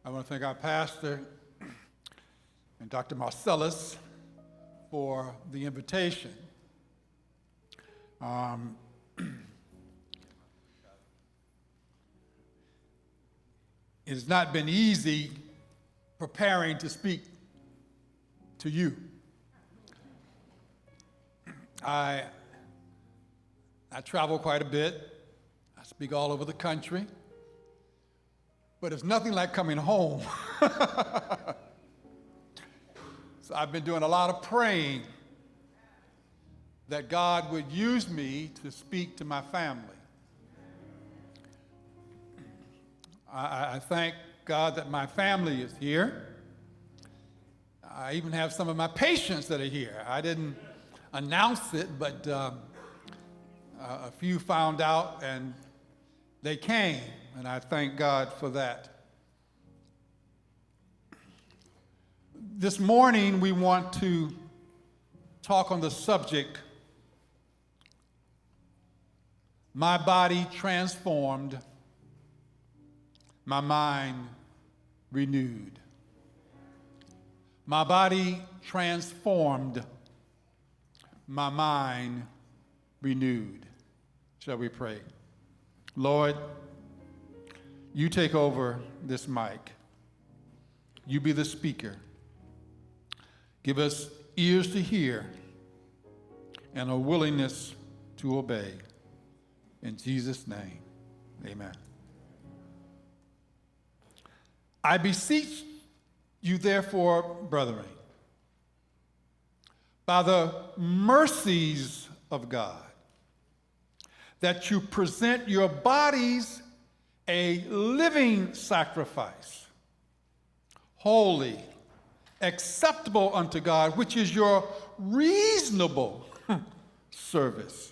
I want to thank our pastor and Dr. Marcellus for the invitation. It has not been easy preparing to speak to you. I travel quite a bit. I speak all over the country. But it's nothing like coming home. So I've been doing a lot of praying that God would use me to speak to my family. I thank God that my family is here. I even have some of my patients that are here. I didn't announce it, but a few found out and they came, and I thank God for that. This morning we want to talk on the subject, my body transformed, my mind renewed. My body transformed, my mind renewed. Shall we pray? Lord, you take over this mic. You be the speaker. Give us ears to hear and a willingness to obey. In Jesus' name, amen. I beseech you, therefore, brethren, by the mercies of God, that you present your bodies a living sacrifice, holy, acceptable unto God, which is your reasonable service.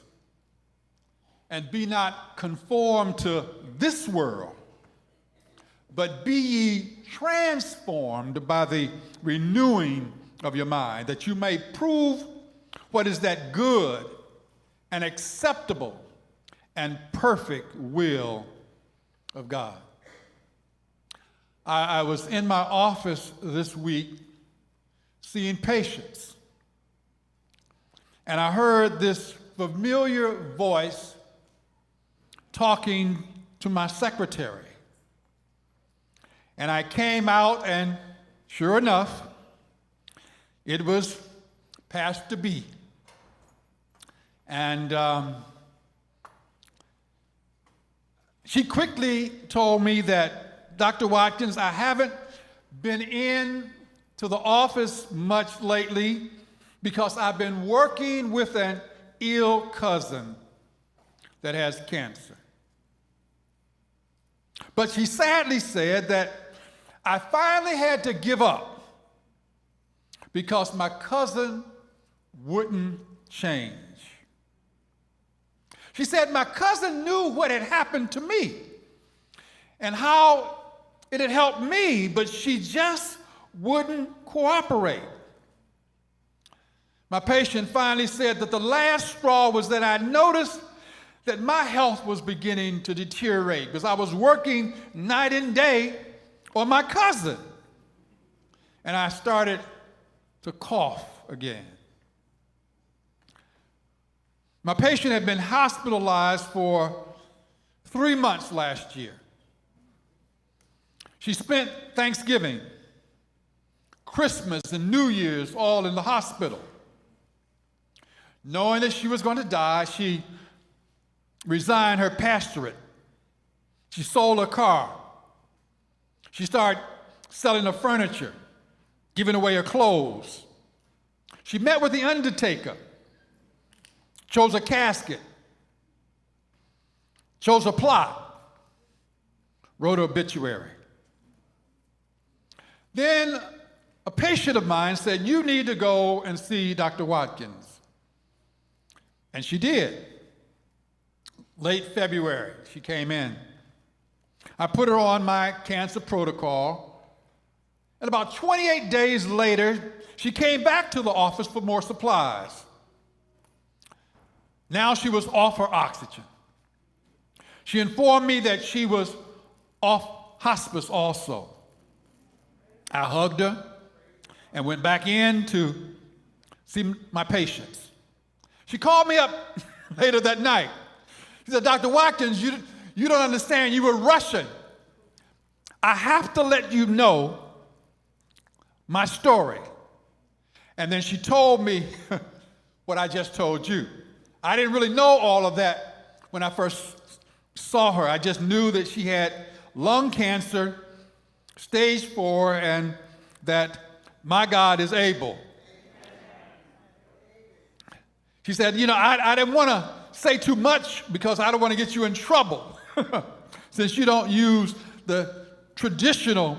And be not conformed to this world, but be ye transformed by the renewing of your mind, that you may prove what is that good and acceptable and perfect will of God. I was in my office this week seeing patients, and I heard this familiar voice talking to my secretary. And I came out, and sure enough, it was Pastor B. And she quickly told me that, Dr. Watkins, I haven't been in to the office much lately because I've been working with an ill cousin that has cancer. But she sadly said that I finally had to give up because my cousin wouldn't change. She said my cousin knew what had happened to me and how it had helped me, but she just wouldn't cooperate. My patient finally said that the last straw was that I noticed that my health was beginning to deteriorate because I was working night and day on my cousin. And I started to cough again. My patient had been hospitalized for 3 months last year. She spent Thanksgiving, Christmas, and New Year's all in the hospital. Knowing that she was going to die, she resigned her pastorate. She sold her car. She started selling her furniture, giving away her clothes. She met with the undertaker, chose a casket, chose a plot, wrote her obituary. Then a patient of mine said, you need to go and see Dr. Watkins. And she did. Late February, she came in. I put her on my cancer protocol, and about 28 days later, she came back to the office for more supplies. Now she was off her oxygen. She informed me that she was off hospice also. I hugged her and went back in to see my patients. She called me up later that night. She said, Dr. Watkins, you don't understand. You were rushing. I have to let you know my story. And then she told me what I just told you. I didn't really know all of that when I first saw her. I just knew that she had lung cancer, stage 4, and that my God is able. She said, I didn't want to say too much because I don't want to get you in trouble since you don't use the traditional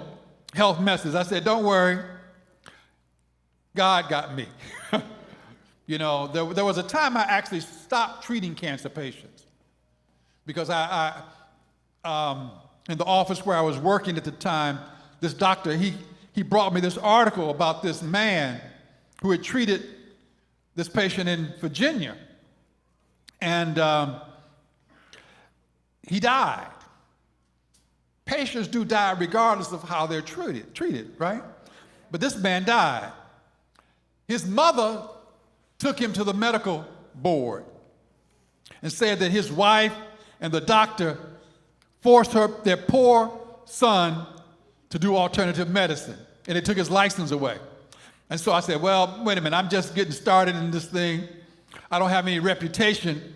health methods. I said, don't worry. God got me. There was a time I actually stopped treating cancer patients because I in the office where I was working at the time, this doctor, he brought me this article about this man who had treated this patient in Virginia. And he died. Patients do die regardless of how they're treated, right? But this man died. His mother took him to the medical board and said that his wife and the doctor forced their poor son to do alternative medicine, and it took his license away. And so I said, well, wait a minute, I'm just getting started in this thing. I don't have any reputation.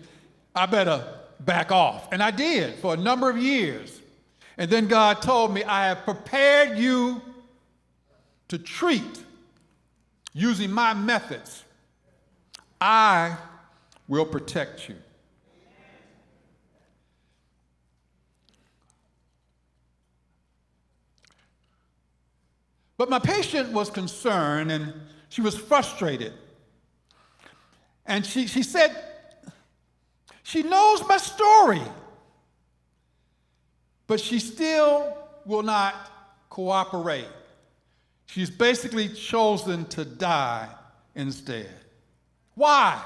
I better back off. And I did for a number of years. And then God told me, I have prepared you to treat using my methods. I will protect you. But my patient was concerned and she was frustrated. And she said, she knows my story, but she still will not cooperate. She's basically chosen to die instead. Why?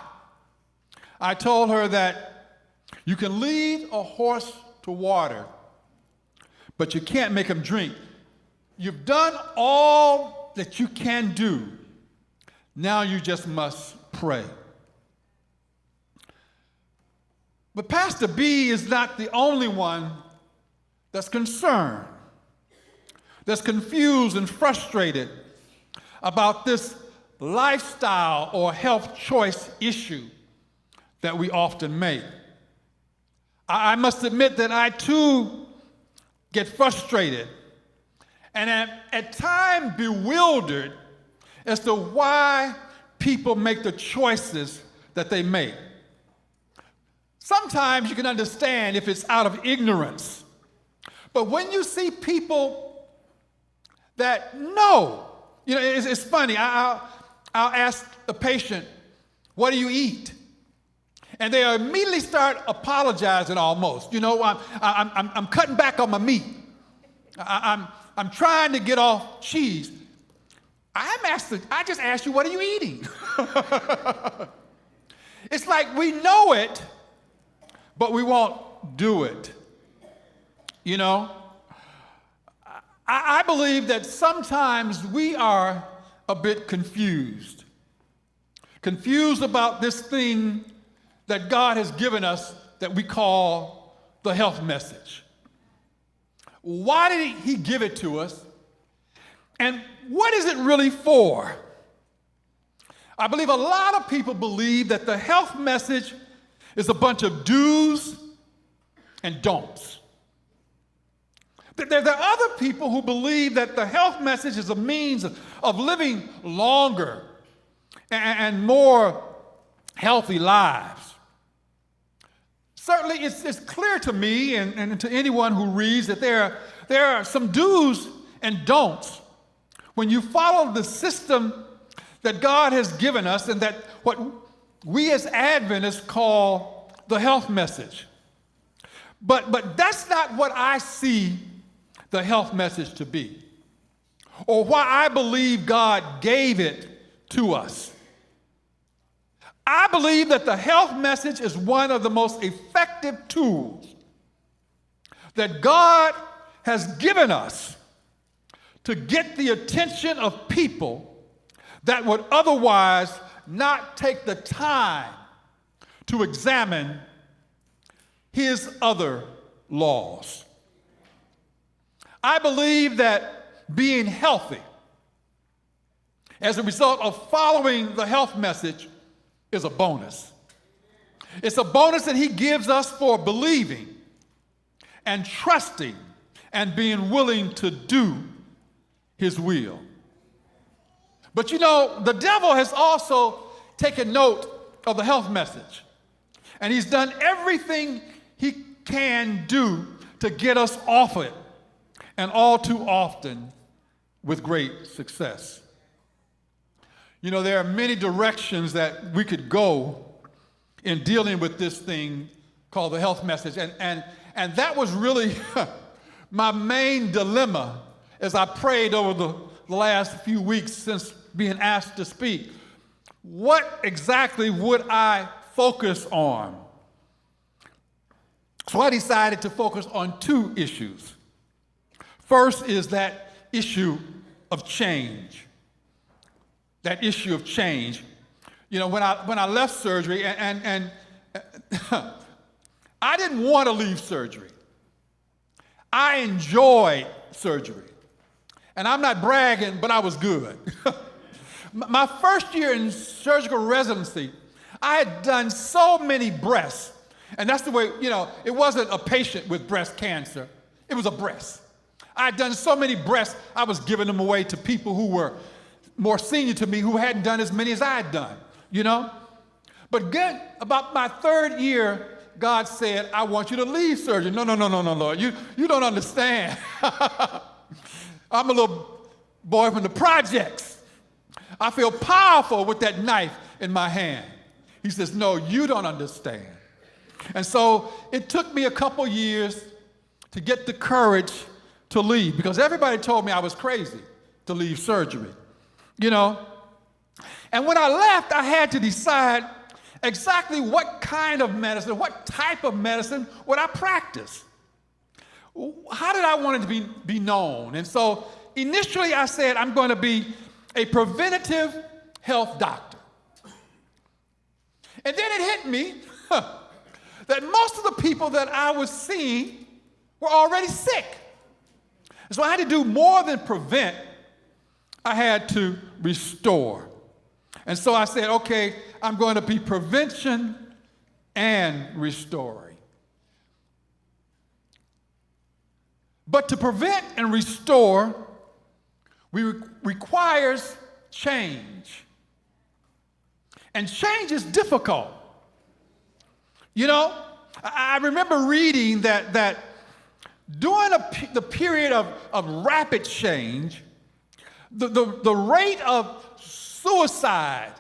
I told her that you can lead a horse to water, but you can't make him drink. You've done all that you can do. Now you just must pray. But Pastor B is not the only one that's concerned, that's confused and frustrated about this lifestyle or health choice issue that we often make. I must admit that I too get frustrated and am at times bewildered as to why people make the choices that they make. Sometimes you can understand if it's out of ignorance. But when you see people that know, it's funny. I'll ask the patient, what do you eat? And they immediately start apologizing almost. I'm cutting back on my meat. I'm trying to get off cheese. I just asked you, what are you eating? It's like we know it, but we won't do it. I believe that sometimes we are a bit confused about this thing that God has given us that we call the health message. Why did he give it to us? And what is it really for? I believe a lot of people believe that the health message is a bunch of do's and don'ts. There are other people who believe that the health message is a means of living longer and more healthy lives. Certainly, it's clear to me and to anyone who reads that there are some do's and don'ts when you follow the system that God has given us and that what we as Adventists call the health message. But that's not what I see the health message to be, or why I believe God gave it to us. I believe that the health message is one of the most effective tools that God has given us to get the attention of people that would otherwise not take the time to examine his other laws. I believe that being healthy as a result of following the health message is a bonus. It's a bonus that he gives us for believing and trusting and being willing to do his will. But you know, the devil has also taken note of the health message, and he's done everything he can do to get us off it, and all too often with great success. You know, there are many directions that we could go in dealing with this thing called the health message, and that was really my main dilemma as I prayed over the last few weeks since being asked to speak. What exactly would I focus on? So I decided to focus on two issues. First is that issue of change. That issue of change. You know, when I left surgery, and I didn't want to leave surgery. I enjoyed surgery. And I'm not bragging, but I was good. My first year in surgical residency, I had done so many breasts. And that's the way, you know, it wasn't a patient with breast cancer. It was a breast. I had done so many breasts, I was giving them away to people who were more senior to me who hadn't done as many as I had done, you know? But again, about my third year, God said, I want you to leave surgery. No, Lord, you don't understand. I'm a little boy from the projects. I feel powerful with that knife in my hand. He says, no, you don't understand. And so it took me a couple years to get the courage to leave, because everybody told me I was crazy to leave surgery, you know. And when I left, I had to decide exactly what kind of medicine, what type of medicine would I practice. How did I want it to be known? And so initially I said, I'm going to be a preventative health doctor. And then it hit me that most of the people that I was seeing were already sick. So I had to do more than prevent. I had to restore. And so I said, okay, I'm going to be prevention and restoring. But to prevent and restore requires change. And change is difficult. You know, I remember reading that during the period of rapid change, the rate of suicide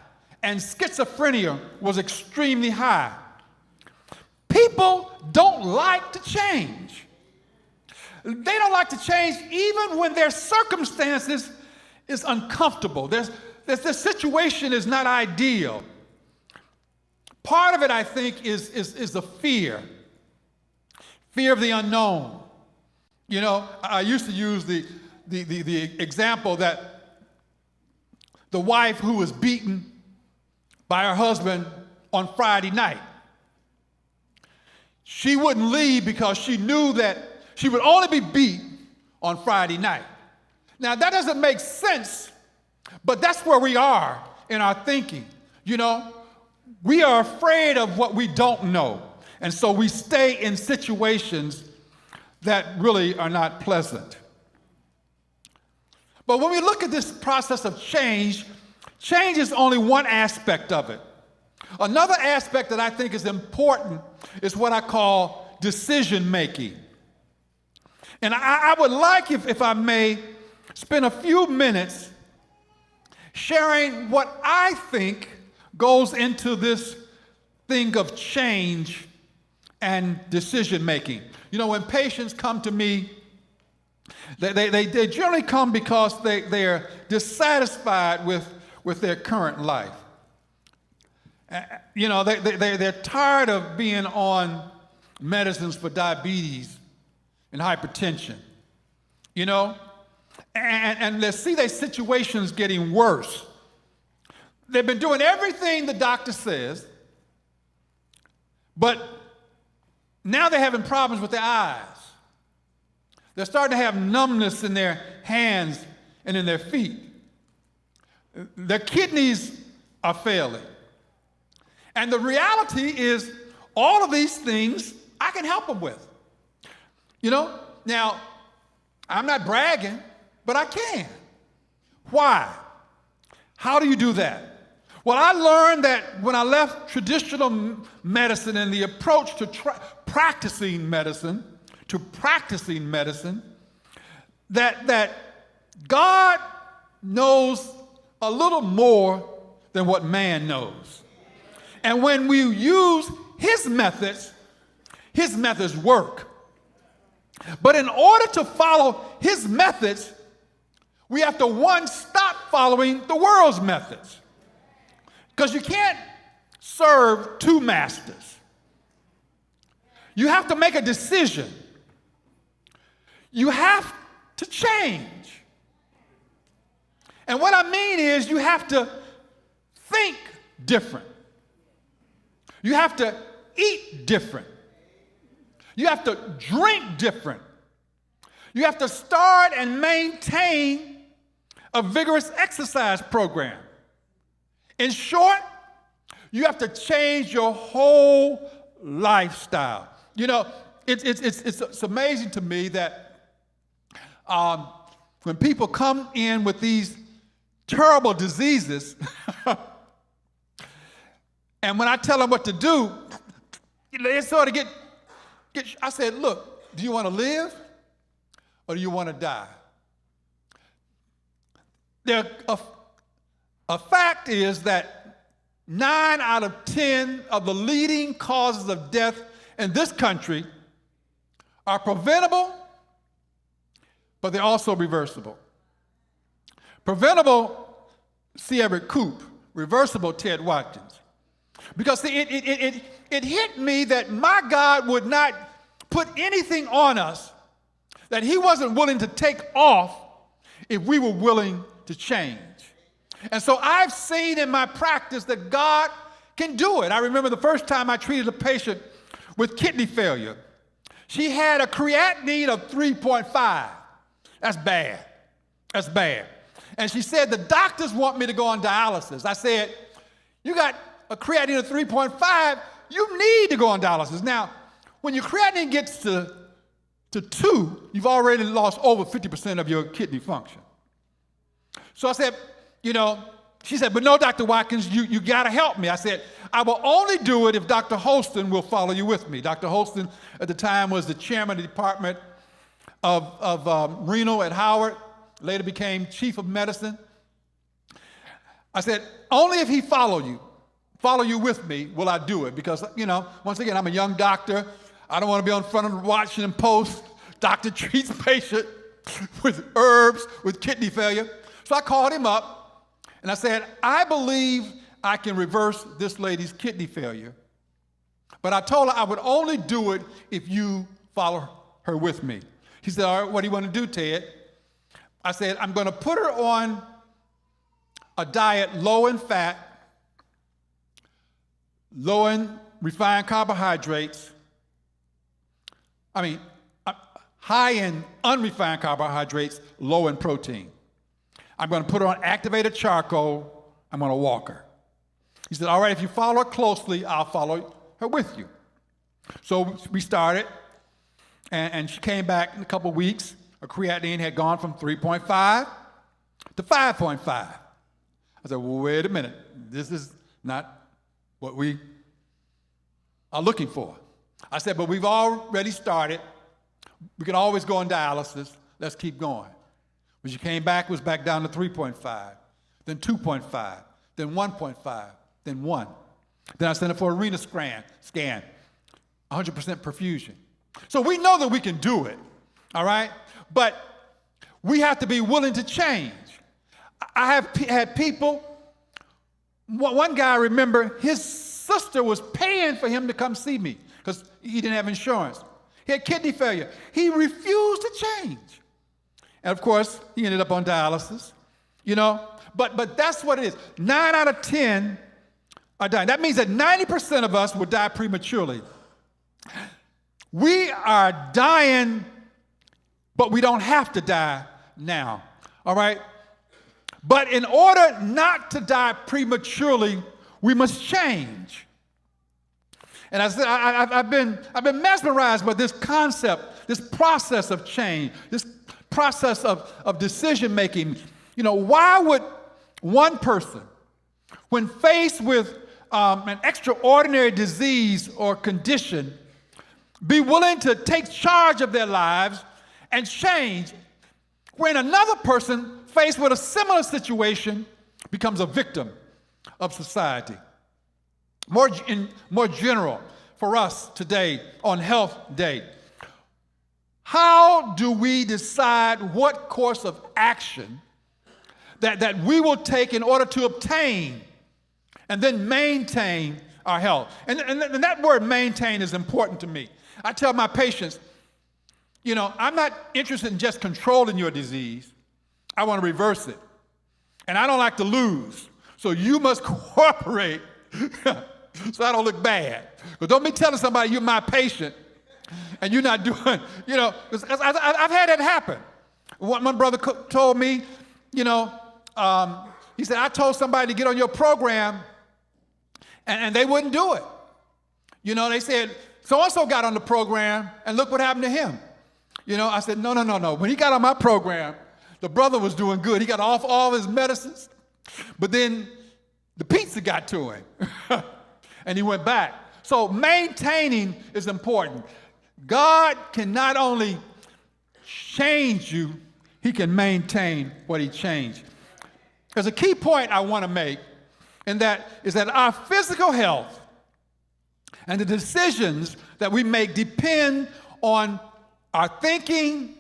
and schizophrenia was extremely high. People don't like to change. They don't like to change even when their circumstances is uncomfortable. The situation is not ideal. Part of it, I think, is the fear of the unknown. You know, I used to use the example that the wife who was beaten by her husband on Friday night, she wouldn't leave because she knew that she would only be beat on Friday night. Now, that doesn't make sense, but that's where we are in our thinking. You know, we are afraid of what we don't know, and so we stay in situations that really are not pleasant. But when we look at this process of change, change is only one aspect of it. Another aspect that I think is important is what I call decision making. And I would like, if I may, spend a few minutes sharing what I think goes into this thing of change and decision making. You know, when patients come to me, they generally come because they're dissatisfied with their current life. You know, they're tired of being on medicines for diabetes and hypertension. You know, and they see their situations getting worse. They've been doing everything the doctor says, but now they're having problems with their eyes. They're starting to have numbness in their hands and in their feet. Their kidneys are failing. And the reality is, all of these things I can help them with. Now, I'm not bragging, but I can. Why? How do you do that? Well, I learned that when I left traditional medicine and the approach to practicing medicine, that God knows a little more than what man knows. And when we use his methods work. But in order to follow his methods, we have to, one, stop following the world's methods. Because you can't serve two masters. You have to make a decision. You have to change. And what I mean is, you have to think different. You have to eat different. You have to drink different. You have to start and maintain a vigorous exercise program. In short, you have to change your whole lifestyle. It's amazing to me that when people come in with these terrible diseases, and when I tell them what to do, they sort of get. I said, look, do you want to live or do you want to die? A fact is that 9 out of 10 of the leading causes of death in this country are preventable, but they're also reversible. Preventable, C. Everett Koop. Reversible, Ted Watkins. Because it hit me that my God would not put anything on us that he wasn't willing to take off if we were willing to change. And so I've seen in my practice that God can do it. I remember the first time I treated a patient with kidney failure. She had a creatinine of 3.5. That's bad. That's bad. And she said, the doctors want me to go on dialysis. I said, you got a creatinine of 3.5, you need to go on dialysis. Now, when your creatinine gets to 2, you've already lost over 50% of your kidney function. So I said, she said, but no, Dr. Watkins, you got to help me. I said, I will only do it if Dr. Holston will follow you with me. Dr. Holston at the time was the chairman of the department of renal at Howard, later became chief of medicine. I said, only if he follow you with me will I do it. Because, once again, I'm a young doctor. I don't want to be on front of the Washington Post. Doctor treats patient with herbs, with kidney failure. So I called him up and I said, I believe I can reverse this lady's kidney failure. But I told her I would only do it if you follow her with me. He said, all right, what do you want to do, Ted? I said, I'm going to put her on a diet low in fat, low in refined carbohydrates, high in unrefined carbohydrates, low in protein. I'm going to put her on activated charcoal. I'm going to walk her. He said, all right, if you follow her closely, I'll follow her with you. So we started, and she came back in a couple of weeks. Her creatinine had gone from 3.5 to 5.5. I said, well, wait a minute. This is not what we are looking for. I said, but we've already started. We can always go on dialysis. Let's keep going. When she came back, it was back down to 3.5, then 2.5, then 1.5, then 1. Then I sent her for a renal scan, 100% perfusion. So we know that we can do it, all right? But we have to be willing to change. I have had people, one guy, I remember, his sister was paying for him to come see me because he didn't have insurance. He had kidney failure. He refused to change. And of course, he ended up on dialysis, you know. But that's what it is. 9 out of 10 are dying. That means that 90% of us will die prematurely. We are dying, but we don't have to die now, all right? But in order not to die prematurely, we must change. And I said, I've been mesmerized by this concept, this process of change, this process of decision making. You know, why would one person, when faced with an extraordinary disease or condition, be willing to take charge of their lives and change, when another person faced with a similar situation becomes a victim of society? More general for us today on Health Day, how do we decide what course of action that we will take in order to obtain and then maintain our health? And that word maintain is important to me. I tell my patients, you know, I'm not interested in just controlling your disease. I want to reverse it. And I don't like to lose. So you must cooperate so I don't look bad. But don't be telling somebody you're my patient and you're not doing, you know, because I've had that happen. One brother told me, you know, he said, I told somebody to get on your program and they wouldn't do it. You know, they said, so-and-so got on the program and look what happened to him. You know, I said, no. When he got on my program, the brother was doing good. He got off all his medicines, but then the pizza got to him and he went back. So maintaining is important. God can not only change you, he can maintain what he changed. There's a key point I want to make, and that is that our physical health and the decisions that we make depend on our thinking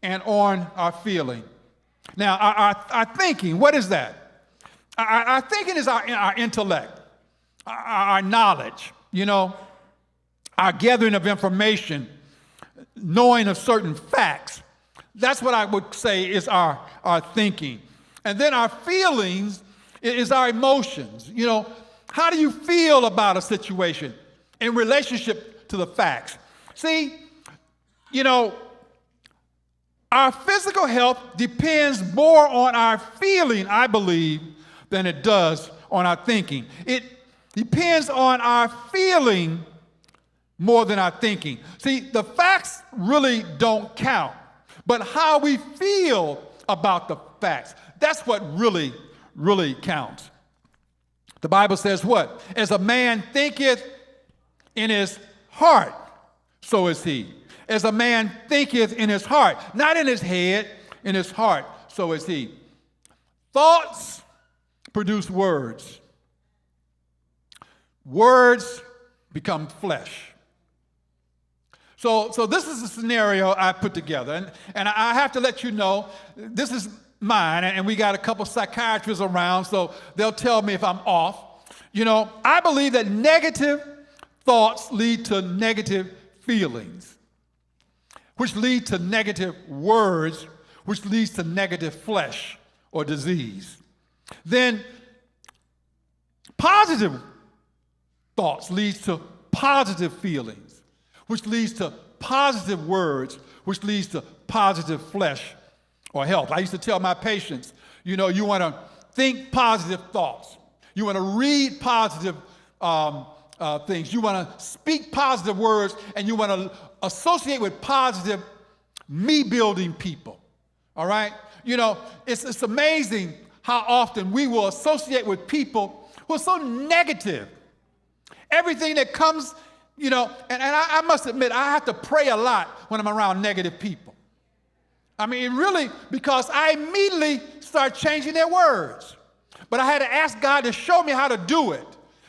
and on our feeling. Now, our thinking, what is that? Our thinking is our intellect, our knowledge, you know, our gathering of information, knowing of certain facts. That's what I would say is our thinking. And then our feelings is our emotions. You know, how do you feel about a situation in relationship to the facts? See, you know, our physical health depends more on our feeling, I believe, than it does on our thinking. It depends on our feeling more than our thinking. See, the facts really don't count, but how we feel about the facts, that's what really, really counts. The Bible says what? As a man thinketh in his heart, so is he. As a man thinketh in his heart, not in his head, in his heart, so is he. Thoughts produce words. Words become flesh. So this is a scenario I put together, and I have to let you know, this is mine, and we got a couple psychiatrists around, so they'll tell me if I'm off. You know, I believe that negative thoughts lead to negative feelings, which lead to negative words, which leads to negative flesh or disease. Then positive thoughts leads to positive feelings, which leads to positive words, which leads to positive flesh or health. I used to tell my patients, you know, you want to think positive thoughts. You want to read positive things. You want to speak positive words, and you want to associate with positive me-building people, all right? You know, it's amazing how often we will associate with people who are so negative. Everything that comes, you know, and I must admit, I have to pray a lot when I'm around negative people. I mean, really, because I immediately start changing their words. But I had to ask God to show me how to do it,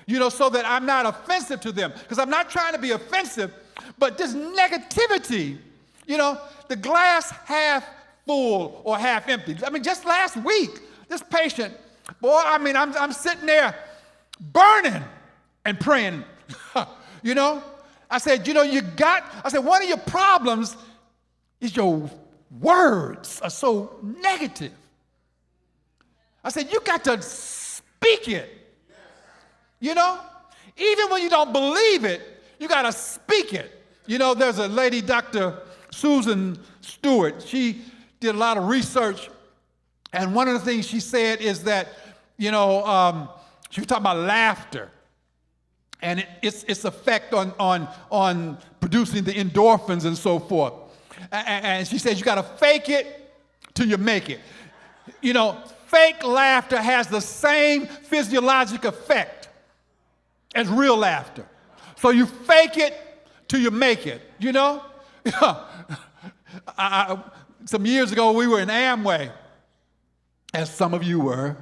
you know, so that I'm not offensive to them. Because I'm not trying to be offensive, but this negativity, you know, the glass half full or half empty. I mean, just last week, this patient, boy, I mean, I'm sitting there burning and praying, you know. I said, you know, I said, one of your problems is your words are so negative. I said, you got to speak it. You know, even when you don't believe it, you got to speak it. You know, there's a lady, Dr. Susan Stewart. She did a lot of research, and one of the things she said is that, you know, she was talking about laughter and its effect on producing the endorphins and so forth. And she says you got to fake it till you make it. You know, fake laughter has the same physiologic effect as real laughter. So you fake it till you make it, you know? Some years ago, we were in Amway, as some of you were.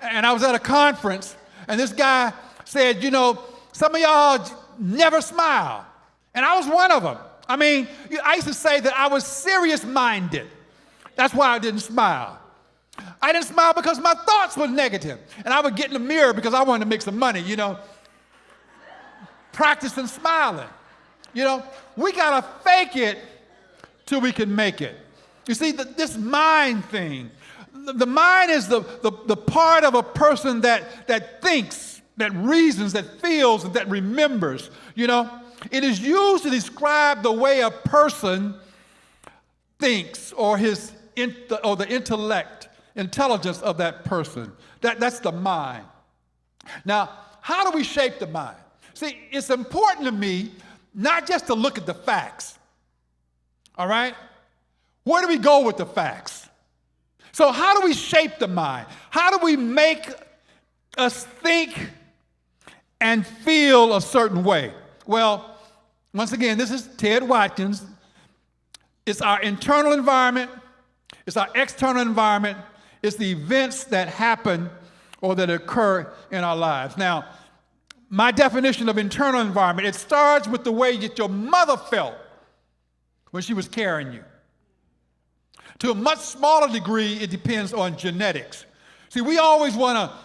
And I was at a conference, and this guy said, you know, some of y'all never smile. And I was one of them. I mean, I used to say that I was serious-minded. That's why I didn't smile. I didn't smile because my thoughts were negative. And I would get in the mirror because I wanted to make some money, you know, practicing smiling. You know, we got to fake it till we can make it. You see, this mind thing, the mind is the part of a person that thinks, that reasons, that feels, and that remembers, you know. It is used to describe the way a person thinks or the intelligence of that person. That's the mind. Now, how do we shape the mind? See, it's important to me not just to look at the facts, all right? Where do we go with the facts? So how do we shape the mind? How do we make us think and feel a certain way? Well, once again, this is Ted Watkins. It's our internal environment. It's our external environment. It's the events that happen or that occur in our lives. Now, my definition of internal environment, it starts with the way that your mother felt when she was carrying you. To a much smaller degree, it depends on genetics. See, we always want to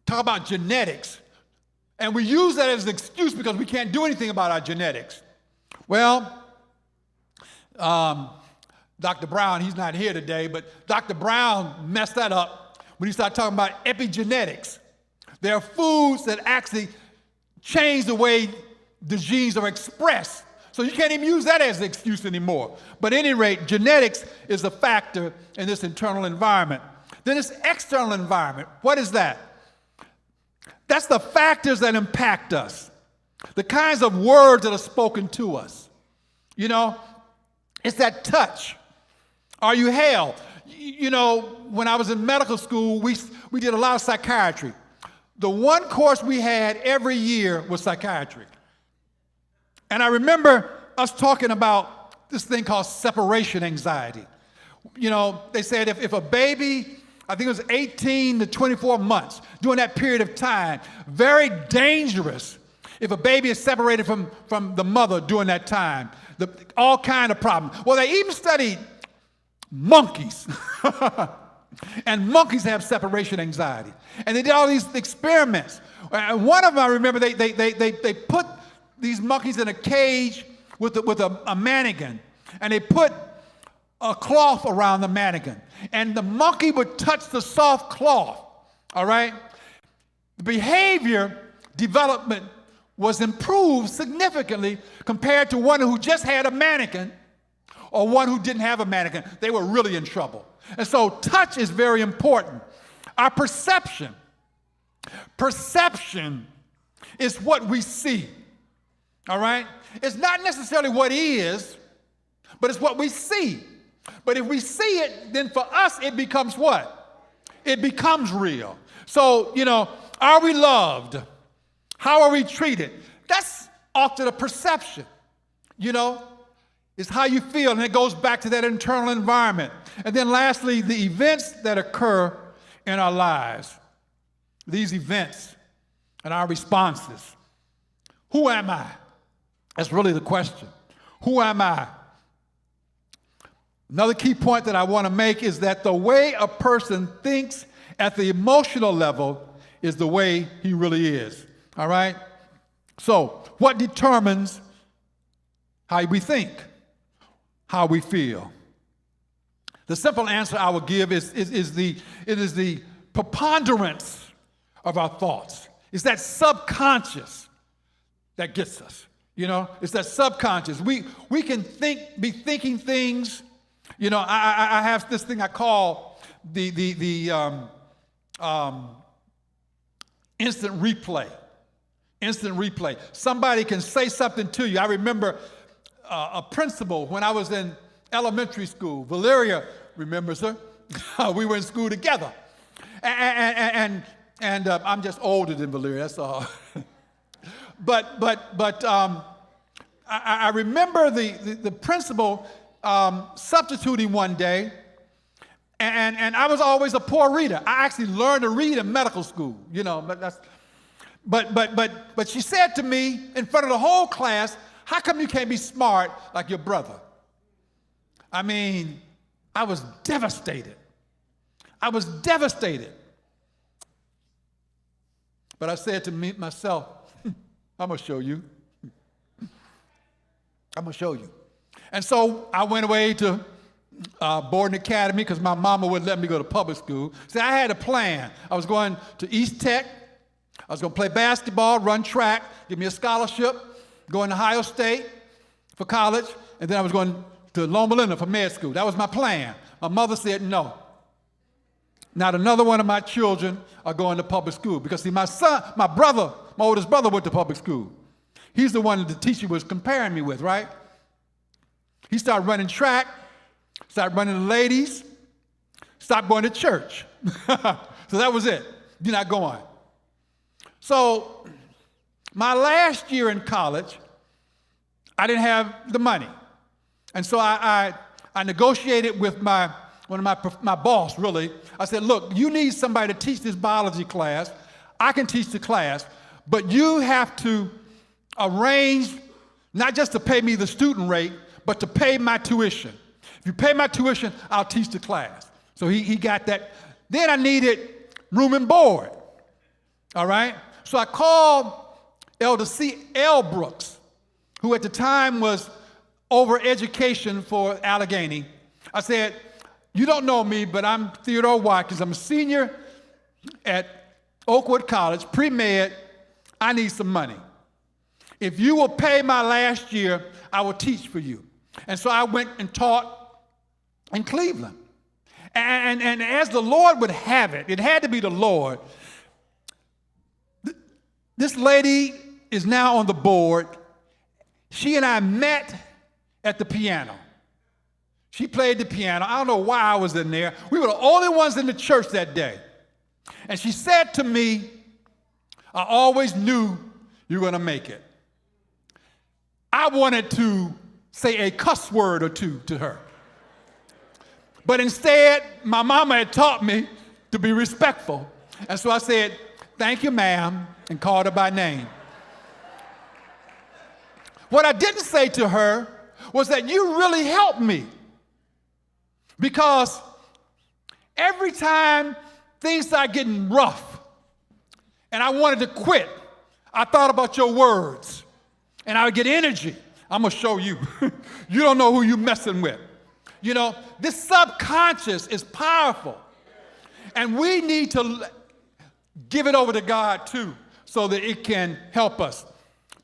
talk about genetics, and we use that as an excuse because we can't do anything about our genetics. Well, Dr. Brown, he's not here today, but Dr. Brown messed that up when he started talking about epigenetics. There are foods that actually change the way the genes are expressed. So you can't even use that as an excuse anymore. But at any rate, genetics is a factor in this internal environment. Then this external environment, what is that? That's the factors that impact us. The kinds of words that are spoken to us. You know, it's that touch. Are you held? You know, when I was in medical school, we did a lot of psychiatry. The one course we had every year was psychiatry. And I remember us talking about this thing called separation anxiety. You know, they said if a baby, I think it was 18 to 24 months, during that period of time, very dangerous if a baby is separated from the mother during that time. All kind of problems. Well, they even studied monkeys. And monkeys have separation anxiety. And they did all these experiments. And one of them, I remember, they put these monkeys in a cage with a mannequin. And they put a cloth around the mannequin. And the monkey would touch the soft cloth, all right? The behavior development was improved significantly compared to one who just had a mannequin or one who didn't have a mannequin. They were really in trouble. And so touch is very important. Our perception is what we see, all right? It's not necessarily what is, but it's what we see. But if we see it, then for us it becomes what? It becomes real. So, you know, are we loved? How are we treated? That's often a perception, you know? It's how you feel, and it goes back to that internal environment. And then lastly, the events that occur in our lives. These events and our responses. Who am I? That's really the question. Who am I? Another key point that I want to make is that the way a person thinks at the emotional level is the way he really is. All right? So, what determines how we think? how we feel? The simple answer I will give is the preponderance of our thoughts. It's that subconscious that gets us. It's that subconscious. We can be thinking things. I have this thing I call the instant replay. Instant replay. Somebody can say something to you. I remember a principal when I was in elementary school. Valeria remembers her. We were in school together. And I'm just older than Valeria, that's all. But I remember the principal substituting one day, and I was always a poor reader. I actually learned to read in medical school, but she said to me in front of the whole class, "How come you can't be smart like your brother?" I mean, I was devastated. But I said to myself, I'm going to show you. I'm going to show you. And so I went away to boarding academy because my mama wouldn't let me go to public school. So I had a plan. I was going to East Tech. I was going to play basketball, run track, give me a scholarship, going to Ohio State for college, and then I was going to Loma Linda for med school. That was my plan. My mother said no. Not another one of my children are going to public school because, see, my oldest brother went to public school. He's the one that the teacher was comparing me with, right? He started running track, started running the ladies, stopped going to church. So that was it. You're not going. So my last year in college, I didn't have the money. And so I negotiated with my boss, really. I said, look, you need somebody to teach this biology class. I can teach the class, but you have to arrange not just to pay me the student rate, but to pay my tuition. If you pay my tuition, I'll teach the class. So he got that. Then I needed room and board, all right? So I called Elder C.L. Brooks, who at the time was over education for Allegheny. I said, you don't know me, but I'm Theodore Watkins. I'm a senior at Oakwood College, pre-med. I need some money. If you will pay my last year, I will teach for you. And so I went and taught in Cleveland. And as the Lord would have it, it had to be the Lord. This lady is now on the board. She and I met at the piano. She played the piano. I don't know why I was in there. We were the only ones in the church that day. And she said to me, I always knew you were going to make it. I wanted to say a cuss word or two to her. But instead, my mama had taught me to be respectful. And so I said, thank you, ma'am, and called her by name. What I didn't say to her was that you really helped me. Because every time things started getting rough and I wanted to quit, I thought about your words and I would get energy. I'm going to show you. You don't know who you're messing with. You know, this subconscious is powerful. And we need to give it over to God too so that it can help us.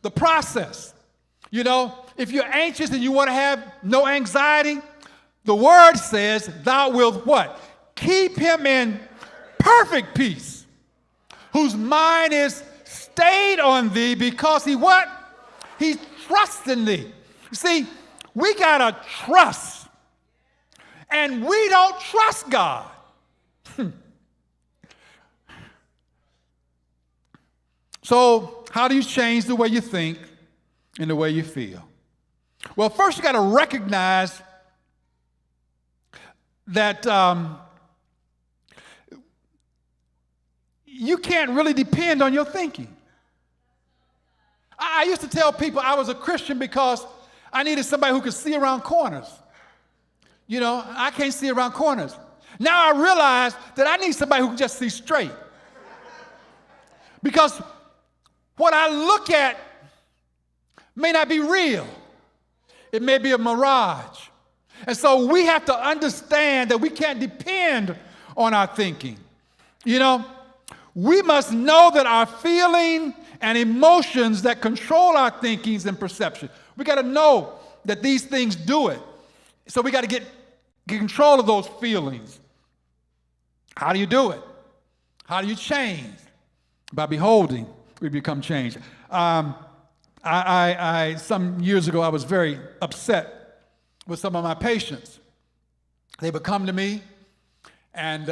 The process. You know, if you're anxious and you want to have no anxiety, the word says, thou wilt what? Keep him in perfect peace, whose mind is stayed on thee because he what? He trusts in thee. You see, we got to trust, and we don't trust God. So how do you change the way you think and the way you feel? Well, first you got to recognize that you can't really depend on your thinking. I used to tell people I was a Christian because I needed somebody who could see around corners. You know, I can't see around corners. Now I realize that I need somebody who can just see straight. Because what I look at may not be real. It may be a mirage. And so we have to understand that we can't depend on our thinking. You know, we must know that our feeling and emotions that control our thinkings and perception. We got to know that these things do it. So we got to get control of those feelings. How do you do it? How do you change? By beholding, we become changed. Some years ago, I was very upset with some of my patients. They would come to me, and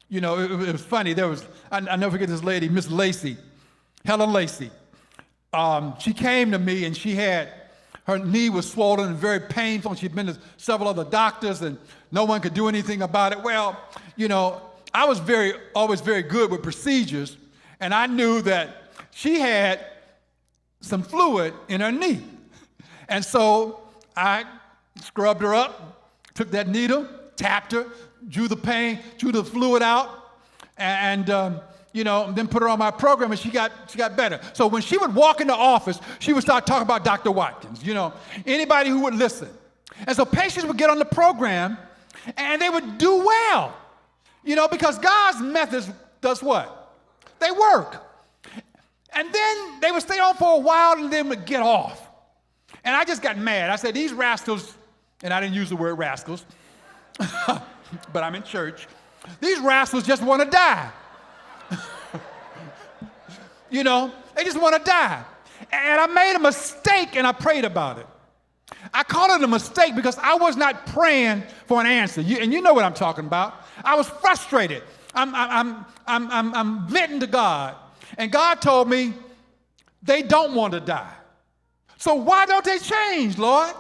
you know, it was funny. I never forget this lady, Miss Lacey, Helen Lacey. She came to me, and her knee was swollen and very painful. She'd been to several other doctors, and no one could do anything about it. Well, you know, I was always very good with procedures, and I knew that she had some fluid in her knee. And so I scrubbed her up, took that needle, tapped her, drew the fluid out, and you know, then put her on my program, and she got better. So when she would walk in the office, she would start talking about Dr. Watkins, you know, anybody who would listen. And so patients would get on the program, and they would do well, you know, because God's methods does what? They work. And then they would stay on for a while, and then would get off. And I just got mad. I said, these rascals, and I didn't use the word rascals, but I'm in church. These rascals just want to die. You know, they just want to die. And I made a mistake, and I prayed about it. I call it a mistake because I was not praying for an answer. And you know what I'm talking about. I was frustrated. I'm venting to God. And God told me, they don't want to die. So why don't they change, Lord?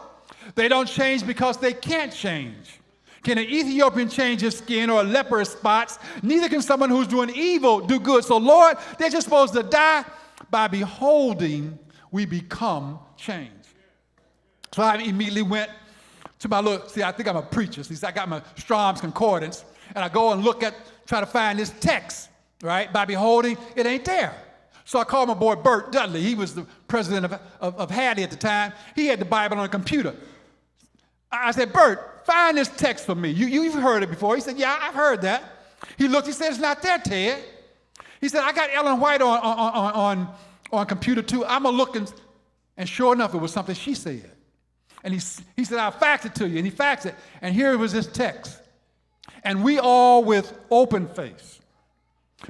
They don't change because they can't change. Can an Ethiopian change his skin or a leper his spots? Neither can someone who's doing evil do good. So, Lord, they're just supposed to die. By beholding, we become changed. So I immediately went to my I think I'm a preacher. See, I got my Strong's Concordance, and I go and try to find this text, right? By beholding, it ain't there. So I called my boy Bert Dudley. He was the president of Hattie at the time. He had the Bible on a computer. I said, Bert, find this text for me. You've heard it before. He said, yeah, I've heard that. He looked, he said, it's not there, Ted. He said, I got Ellen White on computer too. I'm going to look, and sure enough, it was something she said. And he said, I'll fax it to you. And he faxed it. And here was this text. And we all with open face,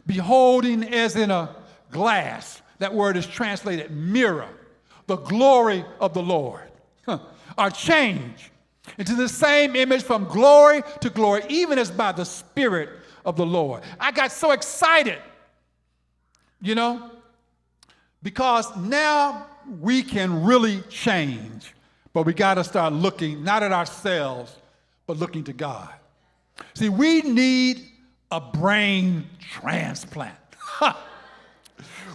beholding as in a glass, that word is translated mirror, the glory of the Lord, are changed into the same image from glory to glory, even as by the Spirit of the Lord. I got so excited, you know, because now we can really change, but we got to start looking not at ourselves, but looking to God. See, we need a brain transplant.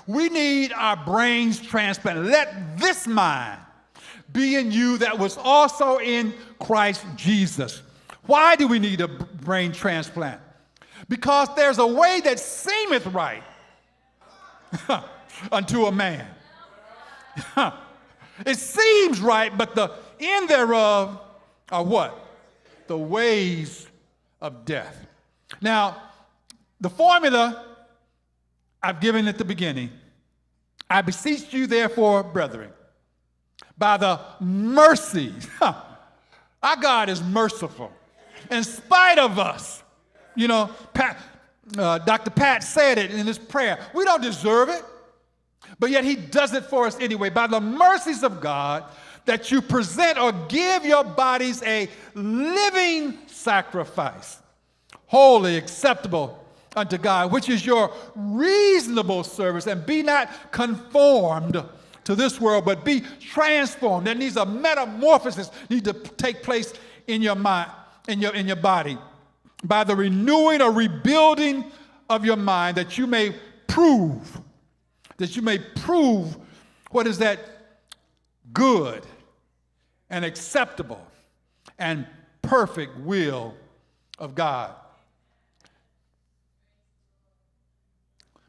We need our brains transplanted. Let this mind be in you that was also in Christ Jesus. Why do we need a brain transplant? Because there's a way that seemeth right unto a man. It seems right, but the end thereof are what? The ways of death. Now, the formula I've given at the beginning. I beseech you, therefore, brethren, by the mercies. Our God is merciful. In spite of us, you know, Dr. Pat said it in his prayer. We don't deserve it, but yet he does it for us anyway. By the mercies of God, that you present or give your bodies a living sacrifice, holy, acceptable unto God, which is your reasonable service. And be not conformed to this world, but be transformed. There needs a metamorphosis need to take place in your mind, in your body, by the renewing or rebuilding of your mind, that you may prove what is that good and acceptable and perfect will of God.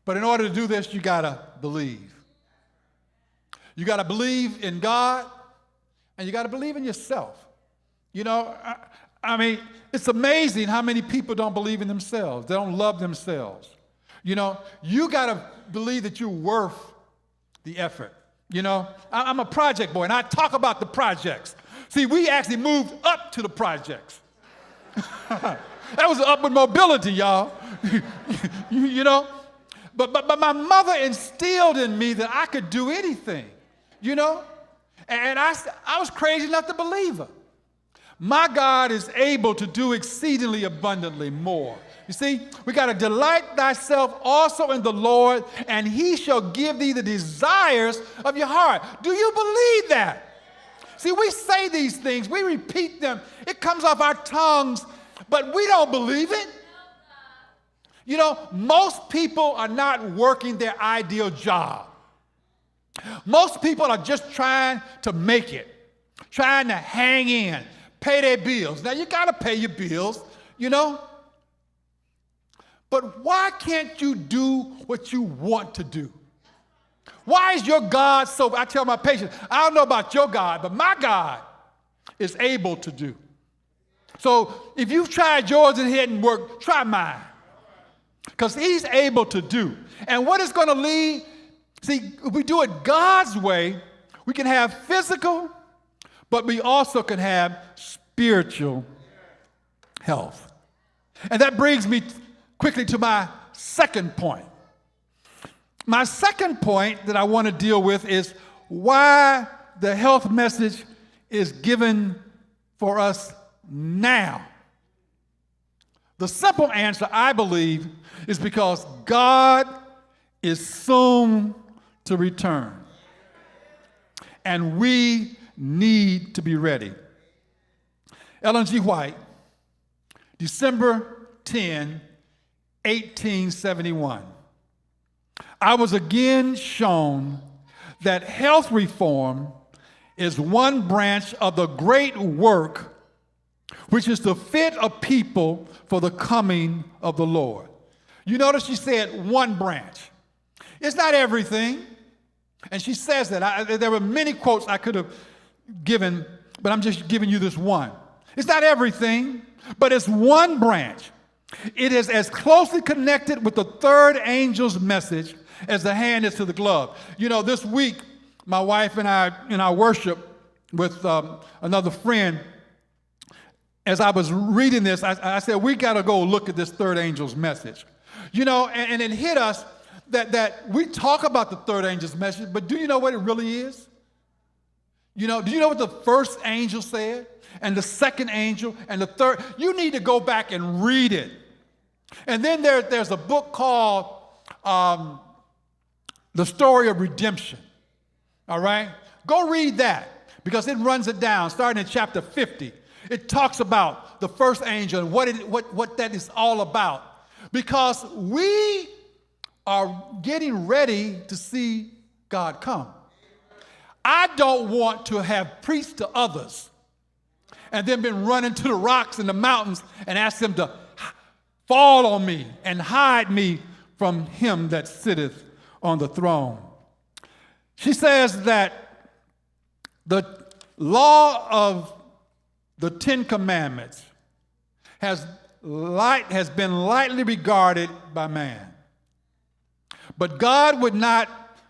But in order to do this, you got to believe. You got to believe in God, and you got to believe in yourself. You know, I mean, it's amazing how many people don't believe in themselves. They don't love themselves. You know, you got to believe that you're worth the effort. You know, I'm a project boy, and I talk about the projects. See, we actually moved up to the projects. That was upward mobility, y'all. You know? But my mother instilled in me that I could do anything, you know? And I was crazy enough to believe her. My God is able to do exceedingly abundantly more. You see, we got to delight thyself also in the Lord, and he shall give thee the desires of your heart. Do you believe that? See, we say these things, we repeat them, it comes off our tongues, but we don't believe it. You know, most people are not working their ideal job. Most people are just trying to make it, trying to hang in, pay their bills. Now, you got to pay your bills, you know. But why can't you do what you want to do? Why is your God so, I tell my patients, I don't know about your God, but my God is able to do. So if you've tried yours and it didn't work, try mine. Because he's able to do. And what is going to lead, see, if we do it God's way, we can have physical, but we also can have spiritual health. And that brings me quickly to my second point. My second point that I want to deal with is why the health message is given for us now. The simple answer, I believe, is because God is soon to return. And we need to be ready. Ellen G. White, December 10, 1871. I was again shown that health reform is one branch of the great work which is to fit a people for the coming of the Lord. You notice she said one branch. It's not everything. And she says that. There were many quotes I could have given, but I'm just giving you this one. It's not everything, but it's one branch. It is as closely connected with the third angel's message as the hand is to the glove. You know, this week, my wife and I, in our worship with another friend, as I was reading this, I said, we got to go look at this third angel's message. You know, and it hit us that we talk about the third angel's message, but do you know what it really is? You know, do you know what the first angel said? And the second angel and the third? You need to go back and read it. And then there's a book called The Story of Redemption. All right? Go read that because it runs it down, starting in chapter 50. It talks about the first angel and what that is all about. Because we are getting ready to see God come. I don't want to have preached to others and then been running to the rocks and the mountains and ask them to fall on me and hide me from him that sitteth on the throne. She says that the law of the Ten Commandments has been lightly regarded by man. But God would not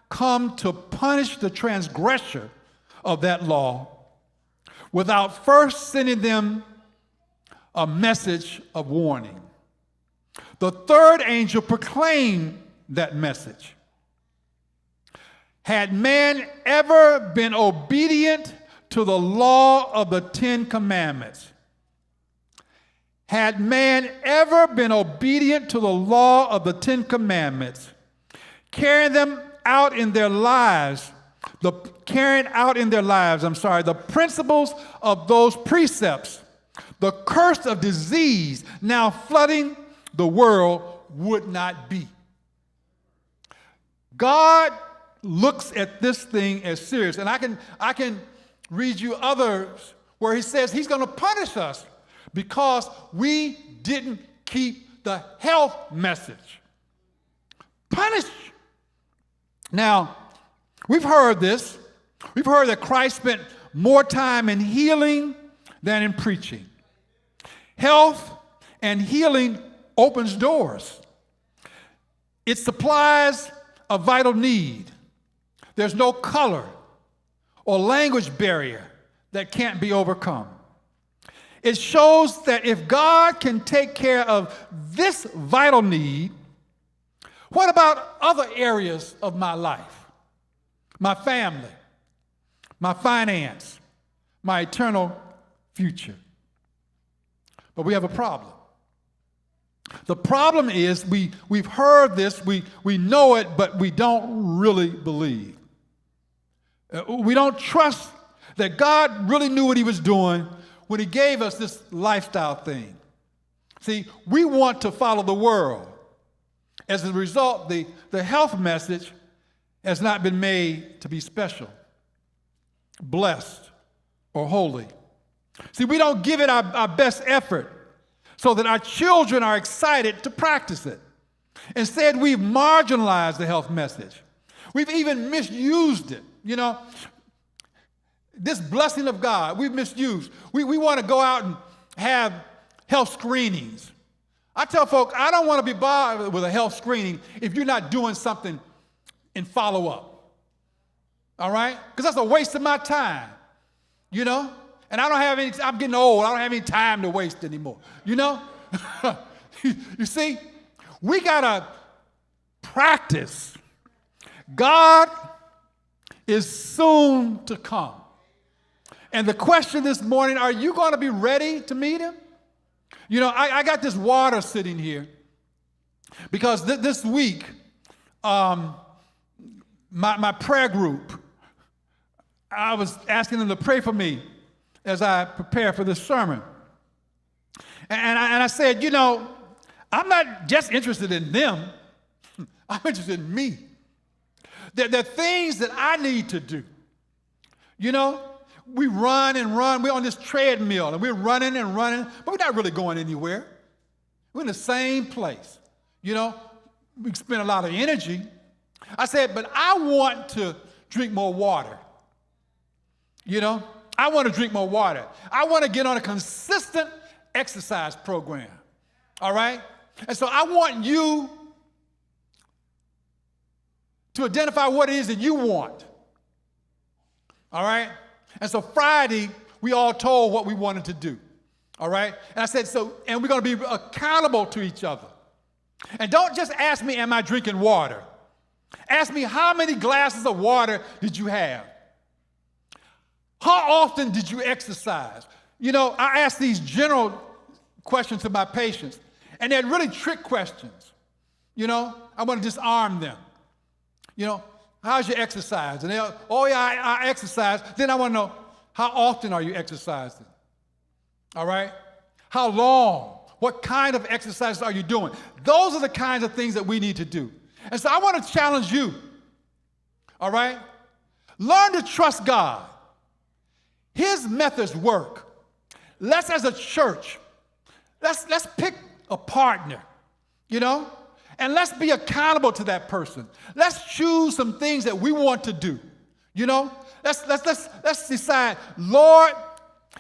come to punish the transgressor of that law without first sending them a message of warning. The third angel proclaimed that message. Had man ever been obedient to the law of the Ten Commandments? Had man ever been obedient to the law of the Ten Commandments, carrying out in their lives the principles of those precepts, the curse of disease now flooding the world would not be. God looks at this thing as serious, and I can read you others where he says he's going to punish us because we didn't keep the health message. Punish. Now, we've heard this. We've heard that Christ spent more time in healing than in preaching. Health and healing opens doors. It supplies a vital need. There's no color or language barrier that can't be overcome. It shows that if God can take care of this vital need, what about other areas of my life? My family, my finance, my eternal future. But we have a problem. The problem is we've heard this, we know it, but we don't really believe. We don't trust that God really knew what he was doing when he gave us this lifestyle thing. See, we want to follow the world. As a result, the health message has not been made to be special, blessed, or holy. See, we don't give it our best effort so that our children are excited to practice it. Instead, we've marginalized the health message. We've even misused it. You know, this blessing of God, we've misused. We want to go out and have health screenings. I tell folk, I don't want to be bothered with a health screening if you're not doing something in follow-up. All right? Because that's a waste of my time, you know? And I don't have any, I'm getting old, I don't have any time to waste anymore, you know? You see, we got to practice. God is soon to come. And the question this morning, are you going to be ready to meet him? You know, I got this water sitting here because this week, my prayer group, I was asking them to pray for me as I prepare for this sermon. And I said, you know, I'm not just interested in them. I'm interested in me. There are things that I need to do. You know, we run and run. We're on this treadmill, and we're running and running, but we're not really going anywhere. We're in the same place. You know, we spend a lot of energy. I said, but I want to drink more water. You know, I want to drink more water. I want to get on a consistent exercise program. All right? And so I want you to identify what it is that you want. All right? And so Friday, we all told what we wanted to do. All right? And I said, and we're going to be accountable to each other. And don't just ask me, am I drinking water? Ask me, how many glasses of water did you have? How often did you exercise? You know, I ask these general questions to my patients, and they're really trick questions. You know, I want to disarm them. You know, how's your exercise? And they'll, oh yeah, I exercise. Then I want to know, how often are you exercising? All right? How long? What kind of exercises are you doing? Those are the kinds of things that we need to do. And so I want to challenge you. All right? Learn to trust God. His methods work. Let's, as a church, let's pick a partner, you know, and let's be accountable to that person. Let's choose some things that we want to do, you know. Let's decide, Lord,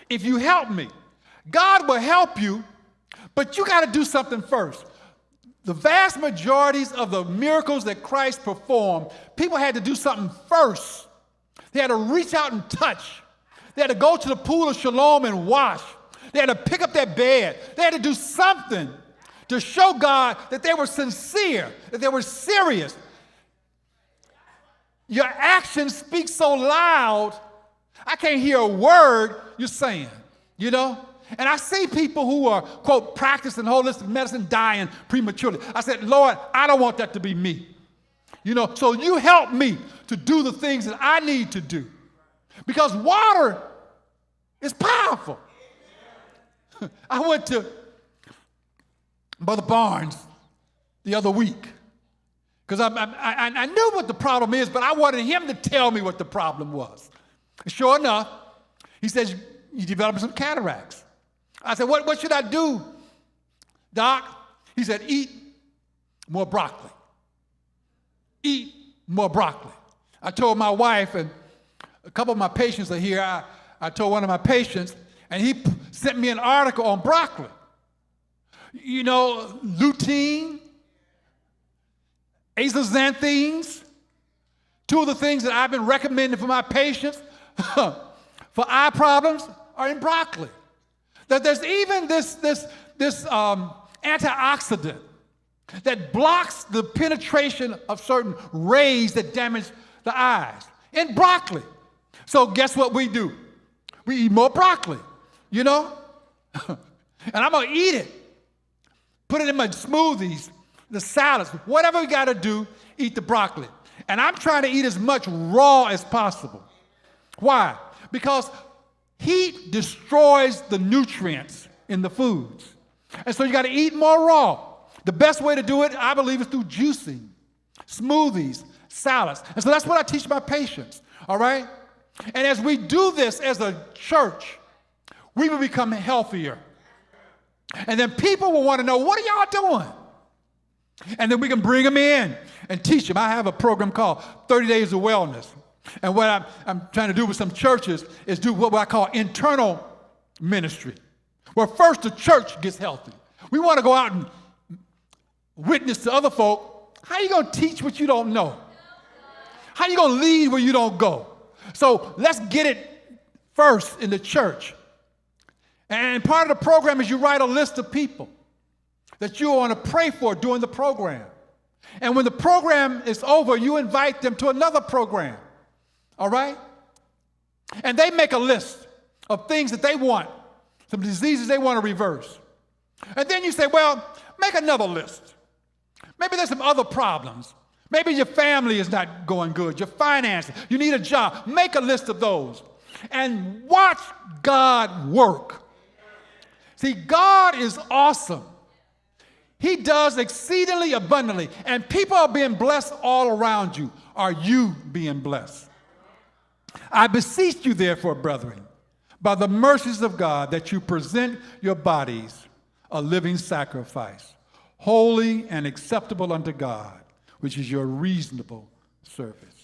if you help me, God will help you, but you got to do something first. The vast majorities of the miracles that Christ performed, people had to do something first. They had to reach out and touch. They had to go to the pool of Siloam and wash. They had to pick up their bed. They had to do something to show God that they were sincere, that they were serious. Your actions speak so loud, I can't hear a word you're saying, you know? And I see people who are, quote, practicing holistic medicine dying prematurely. I said, Lord, I don't want that to be me. You know, so you help me to do the things that I need to do. Because water is powerful. I went to Brother Barnes the other week because I knew what the problem is, but I wanted him to tell me what the problem was. And sure enough, he says, you're developing some cataracts. I said, what should I do, Doc? He said, eat more broccoli. Eat more broccoli. I told my wife, and a couple of my patients are here, I told one of my patients, And he sent me an article on broccoli. You know, lutein, azaxanthines, two of the things that I've been recommending for my patients for eye problems are in broccoli. That there's even this antioxidant that blocks the penetration of certain rays that damage the eyes in broccoli. So guess what we do? We eat more broccoli, you know? And I'm going to eat it. Put it in my smoothies, the salads, whatever we got to do, eat the broccoli. And I'm trying to eat as much raw as possible. Why? Because heat destroys the nutrients in the foods. And so you got to eat more raw. The best way to do it, I believe, is through juicing, smoothies, salads. And so that's what I teach my patients, all right? And as we do this as a church, we will become healthier. And then people will want to know, what are y'all doing? And then we can bring them in and teach them. I have a program called 30 Days of Wellness. And what I'm trying to do with some churches is do what I call internal ministry, where first the church gets healthy. We want to go out and witness to other folk. How are you going to teach what you don't know? How are you going to lead where you don't go? So let's get it first in the church. And part of the program is you write a list of people that you want to pray for during the program. And when the program is over, you invite them to another program. All right? And they make a list of things that they want, some diseases they want to reverse. And then you say, well, make another list. Maybe there's some other problems. Maybe your family is not going good, your finances, you need a job. Make a list of those and watch God work. See, God is awesome. He does exceedingly abundantly, and people are being blessed all around you. Are you being blessed? I beseech you, therefore, brethren, by the mercies of God, that you present your bodies a living sacrifice, holy and acceptable unto God, which is your reasonable service.